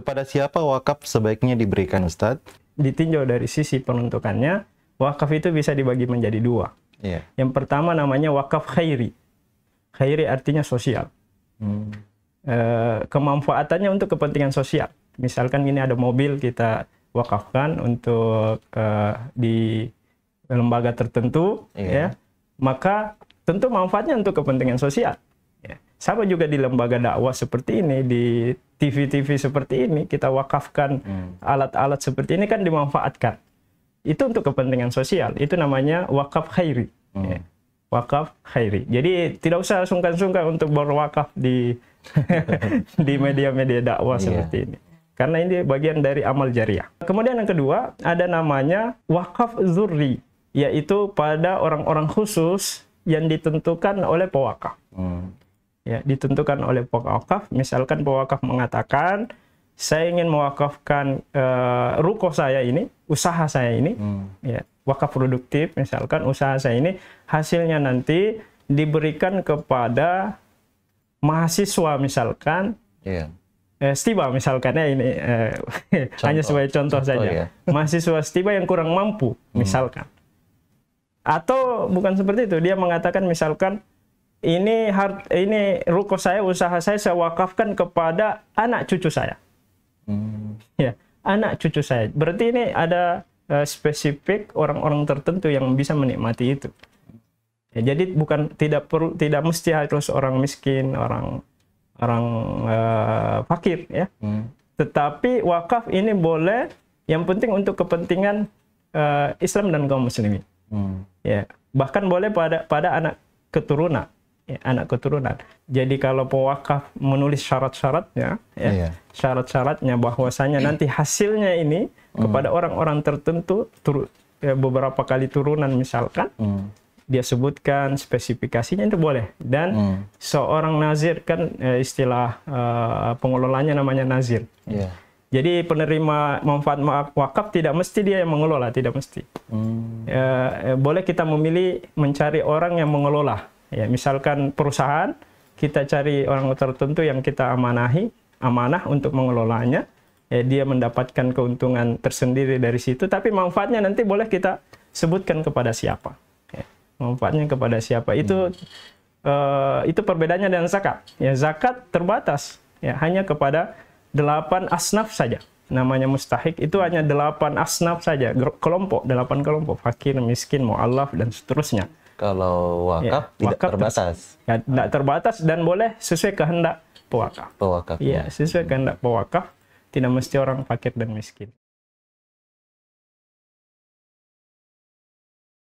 Kepada siapa wakaf sebaiknya diberikan, Ustadz? Ditinjau dari sisi penuntukannya, wakaf itu bisa dibagi menjadi dua. Iya. Yang pertama namanya wakaf khairi. Khairi artinya sosial. Kemanfaatannya untuk kepentingan sosial. Misalkan ini ada mobil kita wakafkan untuk di lembaga tertentu, ya, maka tentu manfaatnya untuk kepentingan sosial. Ya. Sama juga di lembaga dakwah seperti ini, di TV-TV seperti ini, kita wakafkan alat-alat seperti ini kan dimanfaatkan. Itu untuk kepentingan sosial. Itu namanya wakaf khairi. Ya. Wakaf khairi. Jadi tidak usah sungkan-sungkan untuk berwakaf di di media-media dakwah seperti ini. Karena ini bagian dari amal jariah. Kemudian yang kedua, ada namanya wakaf zurri, yaitu pada orang-orang khusus yang ditentukan oleh pewakaf. Ya, ditentukan oleh pewakaf. Misalkan pewakaf mengatakan, saya ingin mewakafkan ruko saya ini, usaha saya ini, ya, wakaf produktif, misalkan usaha saya ini, hasilnya nanti diberikan kepada mahasiswa, misalkan, Stiba misalkan ya, ini hanya sebagai contoh saja. Mahasiswa Stiba yang kurang mampu, misalkan. Atau bukan seperti itu, dia mengatakan misalkan, ini ruko saya, usaha saya wakafkan kepada anak cucu saya. Ya, anak cucu saya. Berarti ini ada spesifik orang-orang tertentu yang bisa menikmati itu. Ya, jadi tidak mesti harus orang miskin, orang fakir, ya. Tetapi wakaf ini boleh, yang penting untuk kepentingan Islam dan kaum muslimin. Ya, bahkan boleh pada anak keturunan. Ya, anak keturunan. Jadi kalau pewakaf menulis syarat-syaratnya, ya, syarat-syaratnya bahwasanya nanti hasilnya ini kepada orang-orang tertentu, beberapa kali turunan misalkan, dia sebutkan spesifikasinya, itu boleh. Dan seorang nazir kan istilah pengelolanya namanya nazir. Jadi penerima manfaat wakaf tidak mesti dia yang mengelola, tidak mesti. Boleh kita memilih mencari orang yang mengelola. Ya, misalkan perusahaan, kita cari orang tertentu yang kita amanah untuk mengelolanya. Ya, dia mendapatkan keuntungan tersendiri dari situ, tapi manfaatnya nanti boleh kita sebutkan kepada siapa. Ya, manfaatnya kepada siapa. Itu perbedaannya dengan zakat. Ya, zakat terbatas, ya, hanya kepada 8 asnaf saja. Namanya mustahik, itu hanya 8 asnaf saja, kelompok, 8 kelompok, fakir, miskin, mu'allaf, dan seterusnya. Kalau wakaf, ya, tidak terbatas. Ya, tidak terbatas dan boleh sesuai kehendak pewakaf. Pewakaf. Iya, sesuai kehendak pewakaf, tidak mesti orang fakir dan miskin.